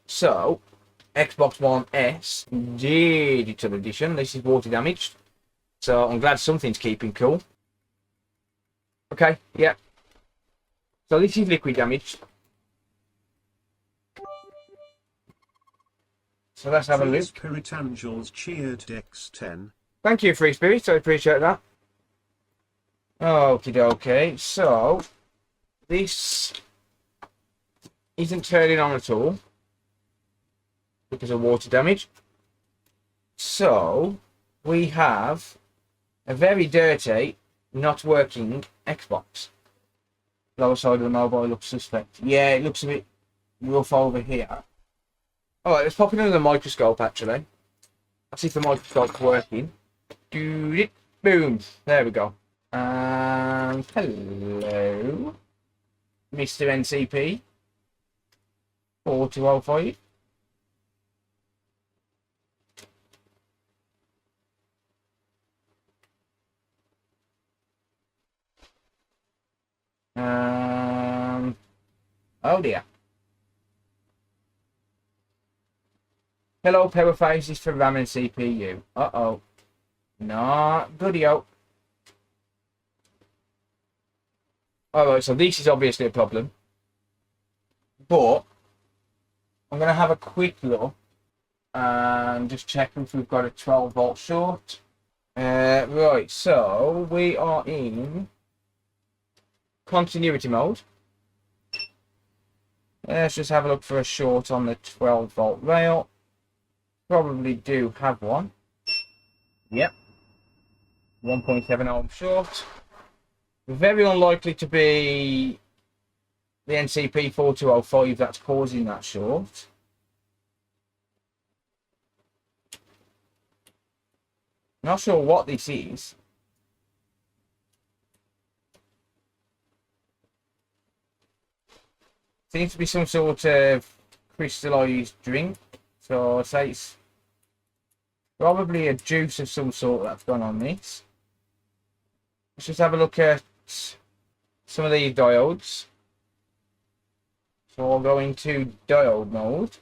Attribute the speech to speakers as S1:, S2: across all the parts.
S1: So, Xbox One S Digital Edition. This is water damaged. So, I'm glad something's keeping cool. Okay, yeah. So, this is liquid damaged. So, let's have a look.
S2: Spirit Angels cheered X10.
S1: Thank you, Free Spirit. I appreciate that. Okie dokie. So, this isn't turning on at all because of water damage. So, we have a very dirty, not working Xbox. Lower side of the mobile looks suspect. Yeah, it looks a bit rough over here. Alright, let's pop it under the microscope actually. Let's see if the microscope's working. Boom. There we go. Hello, Mr. NCP 4205. Oh dear. Hello, power phases for RAM and CPU. Uh-oh. Not good-o. Alright, so this is obviously a problem. But I'm going to have a quick look and just check if we've got a 12 volt short. Right, so we are in continuity mode. Let's just have a look for a short on the 12 volt rail. Probably do have one. Yep. 1.7 ohm short. Very unlikely to be the NCP 4205 that's causing that short. Not sure what this is. Seems to be some sort of crystallized drink. So I'd say it's probably a juice of some sort that's gone on this. Let's just have a look at some of these diodes. So I'll go into diode mode.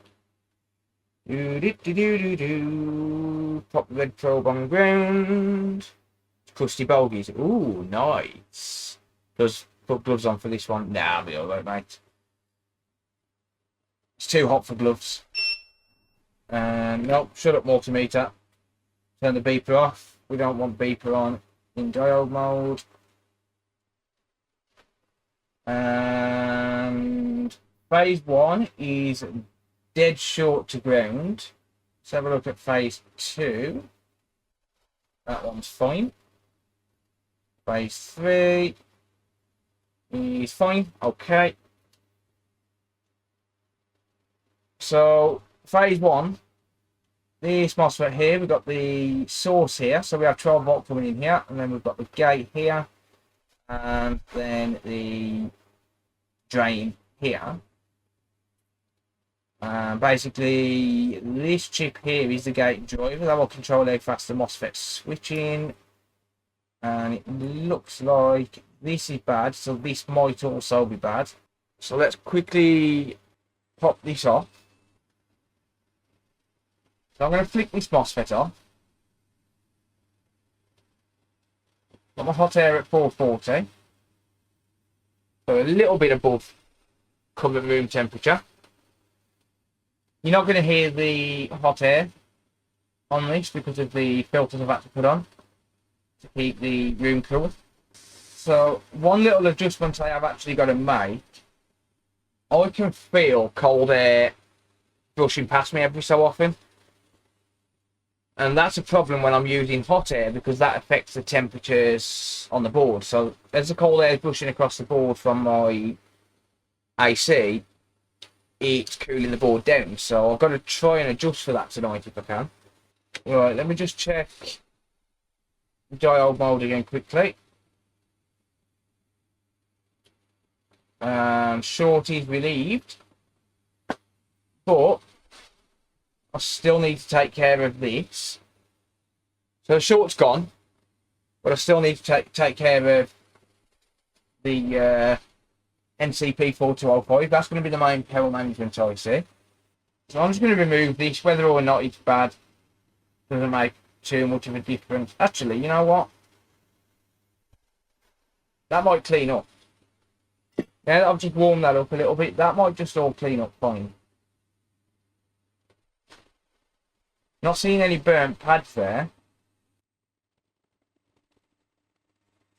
S1: Pop the red probe on ground. Crusty bogies. Ooh, nice. Does put gloves on for this one? Nah, I'll be alright, mate. It's too hot for gloves. Nope, shut up multimeter. Turn the beeper off. We don't want beeper on in diode mode. And phase 1 is dead short to ground. Let's have a look at phase 2. That one's fine. Phase 3 is fine. Okay. So phase 1, this MOSFET here, we've got the source here, so we have 12 volt coming in here, and then we've got the gate here, and then the drain here. Basically, this chip here is the gate driver that will control how fast the MOSFET switching, and it looks like this is bad, so this might also be bad. So let's quickly pop this off. So I'm going to flick this MOSFET off. Got my hot air at 440. So a little bit above current room temperature. You're not going to hear the hot air on this because of the filters I've had to put on to keep the room cool. So one little adjustment I have actually got to make. I can feel cold air brushing past me every so often. And that's a problem when I'm using hot air because that affects the temperatures on the board. So as the cold air is brushing across the board from my AC, it's cooling the board down. So I've got to try and adjust for that tonight if I can. Right, let me just check the diode mode again quickly. Short is relieved. But I still need to take care of this. So the short's gone, but I still need to take care of the NCP 4205. That's going to be the main power management IC. So I'm just going to remove this, whether or not it's bad. Doesn't make too much of a difference. Actually, you know what? That might clean up. Now that I've just warmed that up a little bit, that might just all clean up fine. Not seeing any burnt pads there.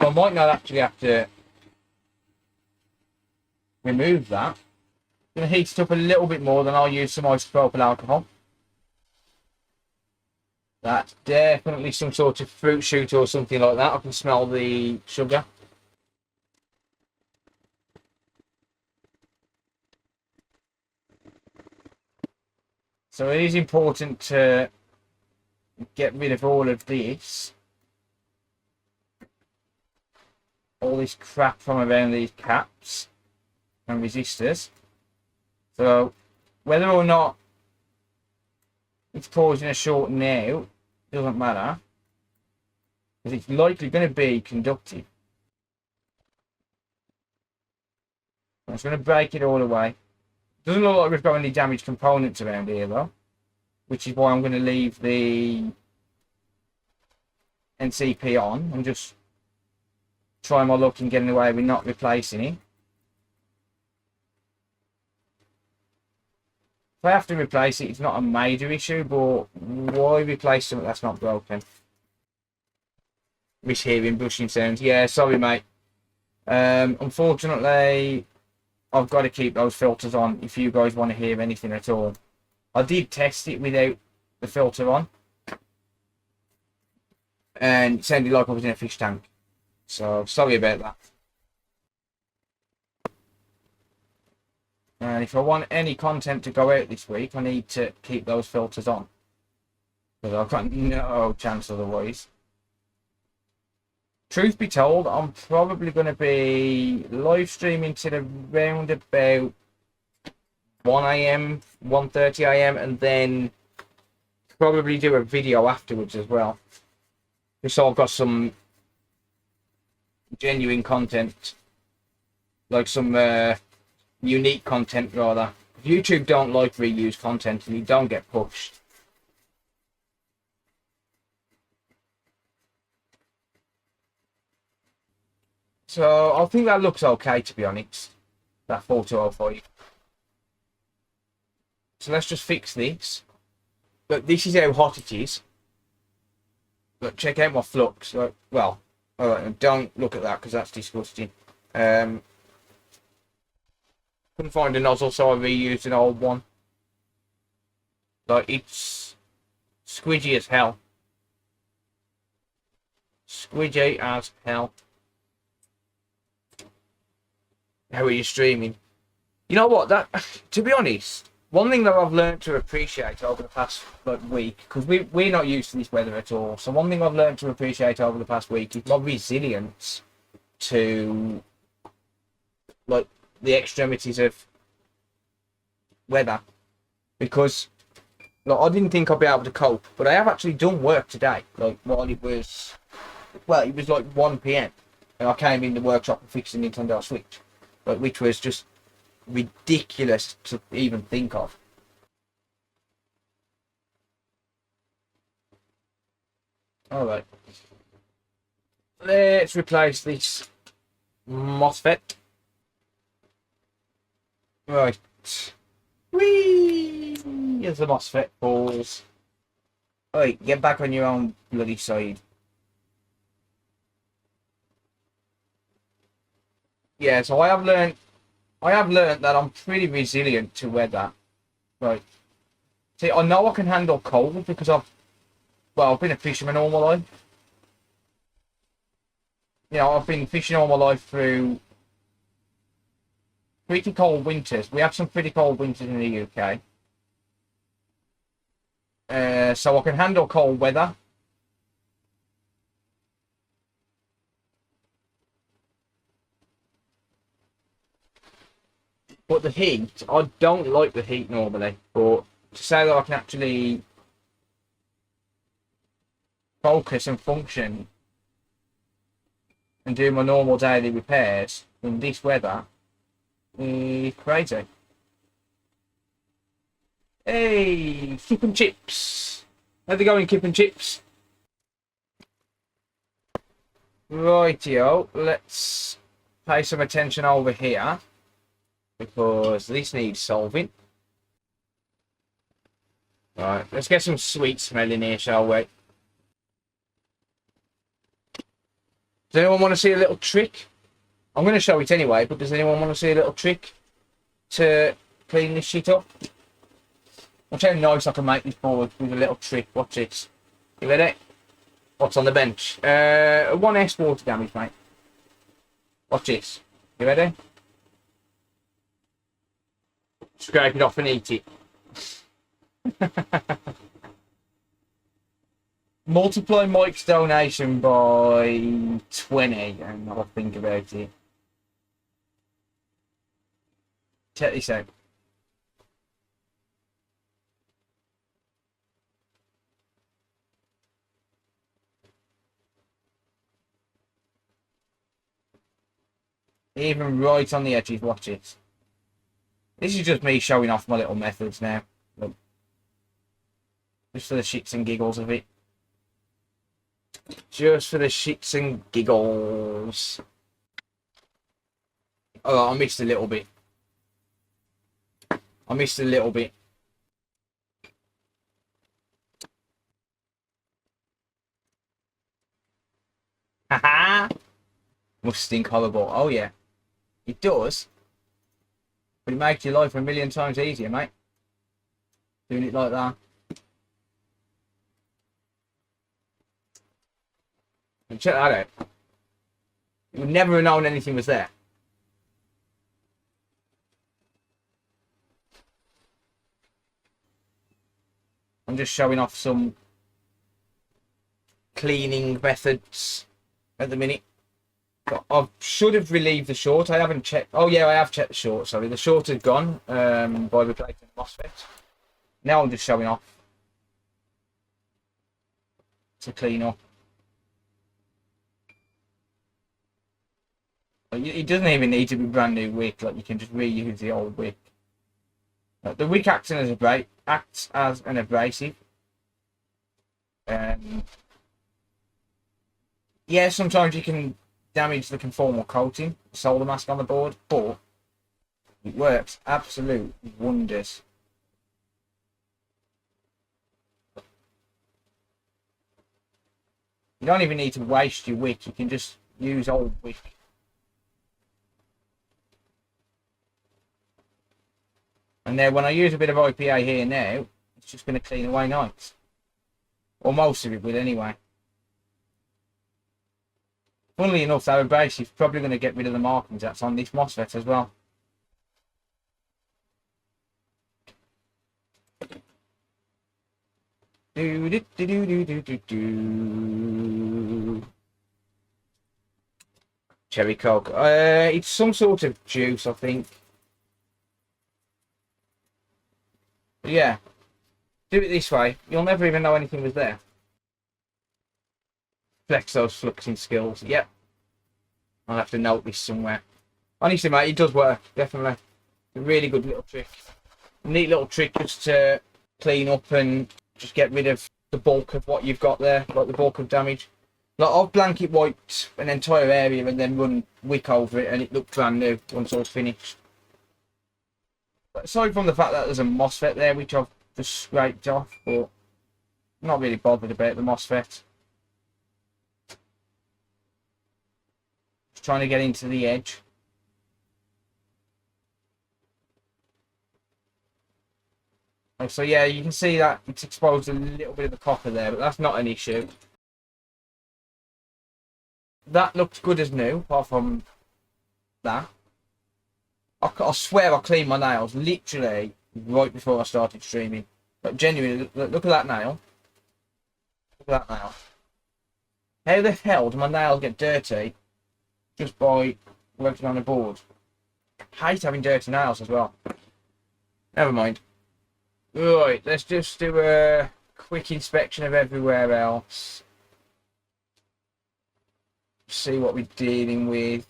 S1: So I might not actually have to remove that. I'm going to heat it up a little bit more, then I'll use some isopropyl alcohol. That's definitely some sort of fruit shoot or something like that. I can smell the sugar. So it is important to get rid of all of this. All this crap from around these caps and resistors. So whether or not it's causing a short now doesn't matter, because it's likely going to be conductive. I'm just going to break it all away. Doesn't look like we've got any damaged components around here though, which is why I'm going to leave the NCP on and just try my luck in getting away with not replacing it. If I have to replace it, it's not a major issue, but why replace something that's not broken? Mishearing brushing sounds. Yeah, sorry mate. Unfortunately, I've got to keep those filters on if you guys want to hear anything at all. I did test it without the filter on, and it sounded like I was in a fish tank. So sorry about that. And if I want any content to go out this week, I need to keep those filters on, because I've got no chance otherwise. Truth be told, I'm probably going to be live streaming till around about 1 AM, 1:30 AM, and then probably do a video afterwards as well. Just so I've got some genuine content, like some unique content rather. YouTube don't like reused content and you don't get pushed. So I think that looks okay, to be honest, that 4205. So let's just fix this. But this is how hot it is. But check out my flux. Like, well, alright, don't look at that because that's disgusting. Couldn't find a nozzle, so I reused an old one. Like, it's squidgy as hell. Squidgy as hell. How are you streaming? You know what? That, to be honest, one thing that I've learned to appreciate over the past week, because we're not used to this weather at all. So one thing I've learned to appreciate over the past week is my resilience to like the extremities of weather. Because like, I didn't think I'd be able to cope, but I have actually done work today. Like while it was, well, it was like 1 PM, and I came in the workshop and fixed the Nintendo Switch, like, which was just ridiculous to even think of. Alright. Let's replace this MOSFET. Right. Whee! Here's the MOSFET balls. Alright, get back on your own bloody side. Yeah, so I have learned that I'm pretty resilient to weather. Right. See, I know I can handle cold because I've been a fisherman all my life. You know, I've been fishing all my life through pretty cold winters. We have some pretty cold winters in the UK. So I can handle cold weather. But the heat, I don't like the heat normally. But to say that I can actually focus and function and do my normal daily repairs in this weather is crazy. Hey, Kip and Chips. How's it going, Kip and Chips? Rightio, let's pay some attention over here because this needs solving. Right, let's get some sweet smell in here, shall we? Does anyone want to see a little trick? I'm going to show it anyway, but does anyone want to see a little trick to clean this shit up? Watch how nice I can make this board with a little trick. Watch this. You ready? What's on the bench? 1S water damage, mate. Watch this. You ready? Scrape it off and eat it. Multiply Mike's donation by 20 and I'll think about it. Check this out. Even right on the edges, watch it. This is just me showing off my little methods now. Look. Just for the shits and giggles of it. Just for the shits and giggles. Oh, I missed a little bit. I missed a little bit. Haha! Must stink horrible. Oh yeah. It does. But it makes your life a million times easier, mate. Doing it like that. And check that out. You would never have known anything was there. I'm just showing off some cleaning methods at the minute. But I should have relieved the short. I haven't checked. Oh yeah, I have checked the short. Sorry, the short had gone by replacing the MOSFET. Now I'm just showing off to clean up. It doesn't even need to be brand new wick. Like you can just reuse the old wick. The wick acts as an abrasive. Yeah, sometimes you can damage the conformal coating, the solder mask on the board, but it works absolute wonders. You don't even need to waste your wick. You can just use old wick. And then when I use a bit of IPA here now, it's just going to clean away nice. Or most of it will anyway. Funnily enough, though, abrasive is probably going to get rid of the markings that's on this MOSFET as well. Cherry Coke. It's some sort of juice, I think. But yeah. Do it this way. You'll never even know anything was there. Flex those fluxing skills. Yep. I'll have to note this somewhere. Honestly, mate, it does work. Definitely. A really good little trick. A neat little trick just to clean up and just get rid of the bulk of what you've got there. Like the bulk of damage. Like I've blanket wiped an entire area and then run wick over it and it looked brand new once I was finished. But aside from the fact that there's a MOSFET there which I've just scraped off, but I'm not really bothered about the MOSFET. Just trying to get into the edge. So yeah, you can see that it's exposed a little bit of the copper there, but that's not an issue. That looks good as new, apart from that. I swear I cleaned my nails literally right before I started streaming. But genuinely, look at that nail. Look at that nail. How the hell do my nails get dirty just by working on a board? I hate having dirty nails as well. Never mind. Right, let's just do a quick inspection of everywhere else. See what we're dealing with.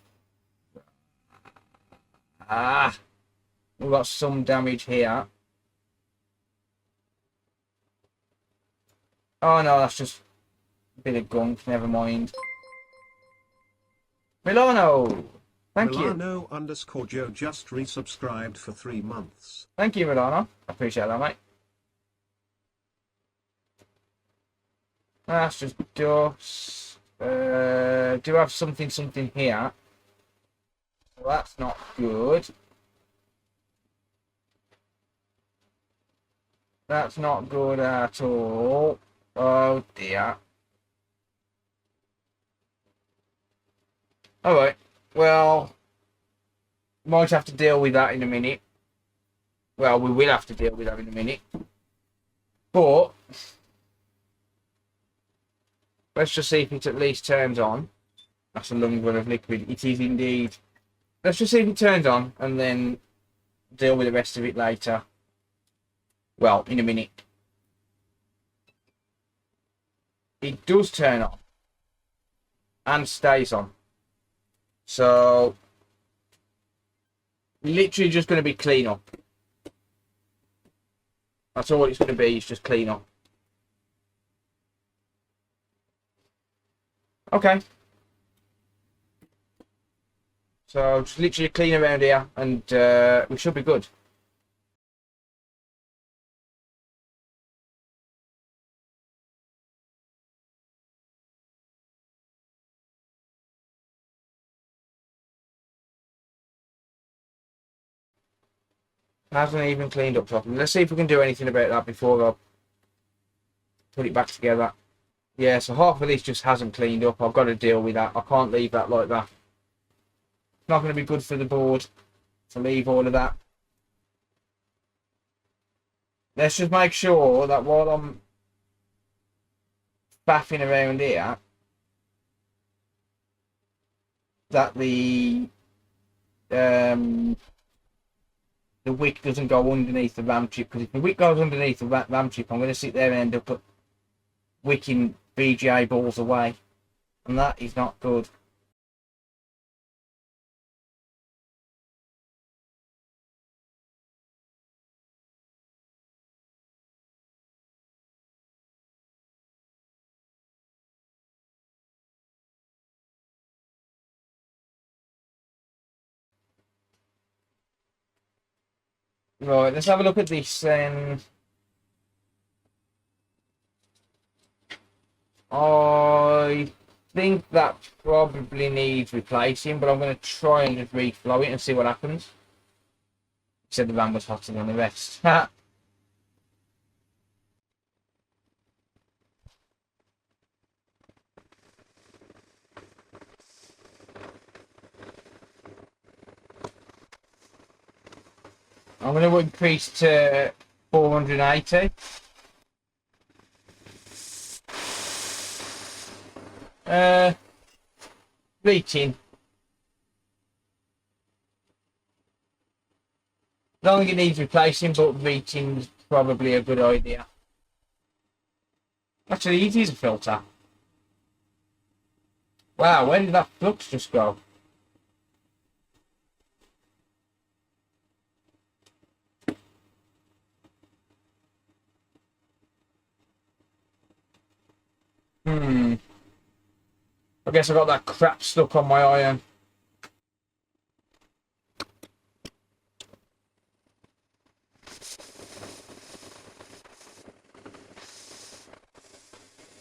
S1: We've got some damage here. Oh no, that's just a bit of gunk. Never mind. Milano! Thank you.
S2: Milano_Joe just resubscribed for 3 months.
S1: Thank you, Milano. I appreciate that, mate. That's just dust. Do have something here. Well, that's not good. That's not good at all. Oh dear. Alright. Well, might have to deal with that in a minute. Well, we will have to deal with that in a minute. But let's just see if it at least turns on. That's a long run of liquid. It is indeed. Let's just see if it turns on and then deal with the rest of it later. Well, in a minute. It does turn on. And stays on. So, literally just going to be clean up. That's all it's going to be, it's just clean up. Okay. So, just literally clean around here and we should be good. Hasn't even cleaned up properly. Let's see if we can do anything about that before I put it back together. Yeah, so half of this just hasn't cleaned up. I've got to deal with that. I can't leave that like that. It's not going to be good for the board to leave all of that. Let's just make sure that while I'm faffing around here, that the wick doesn't go underneath the RAM chip, because if the wick goes underneath the RAM chip, I'm going to sit there and end up wicking VGA balls away, and that is not good. Right, let's have a look at this. I think that probably needs replacing, but I'm going to try and just reflow it and see what happens. He said the RAM was hotter than the rest. I'm going to increase to 480. Reaching. I don't think it needs replacing, but reaching's probably a good idea. Actually, it is a filter. Wow, where did that flux just go? I guess I got that crap stuck on my iron.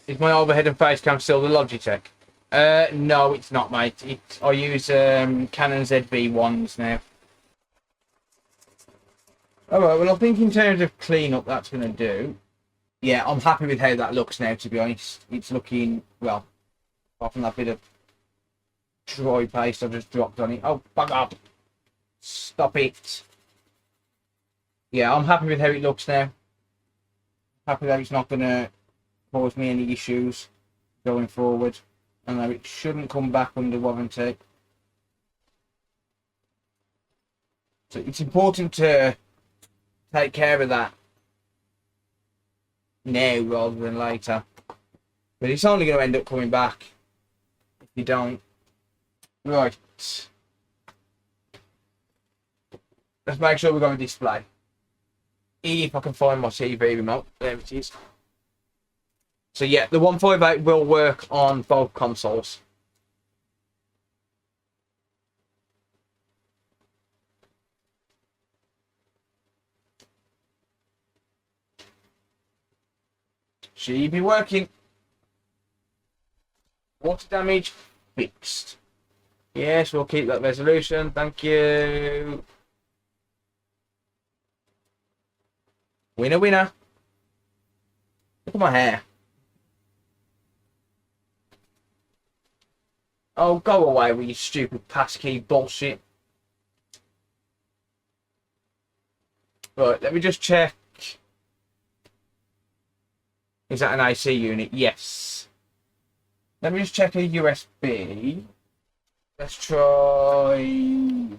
S1: Is my overhead and face cam still the Logitech? No, it's not, mate. I use Canon ZV-1s now. Alright, well, I think in terms of cleanup, that's going to do. Yeah, I'm happy with how that looks now, to be honest. It's looking, well, apart from that bit of dry paste I just dropped on it. Oh, bug up. Stop it. Yeah, I'm happy with how it looks now. Happy that it's not going to cause me any issues going forward. And that it shouldn't come back under warranty. So it's important to take care of that now rather than later. But it's only going to end up coming back if you don't. Right. Let's make sure we've got a display. If I can find my TV remote. There it is. So yeah, the 158 will work on both consoles. She be working. Water damage fixed. Yes, we'll keep that resolution. Thank you. Winner, winner. Look at my hair. Oh, go away with your stupid passkey bullshit. Right, let me just check. Is that an IC unit? Yes. Let me just check a USB. Let's try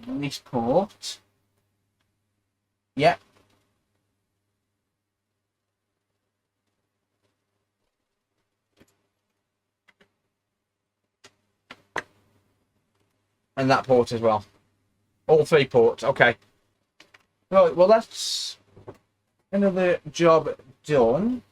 S1: this port. Yep. And that port as well. All 3 ports. Okay. Right, well, that's another job done.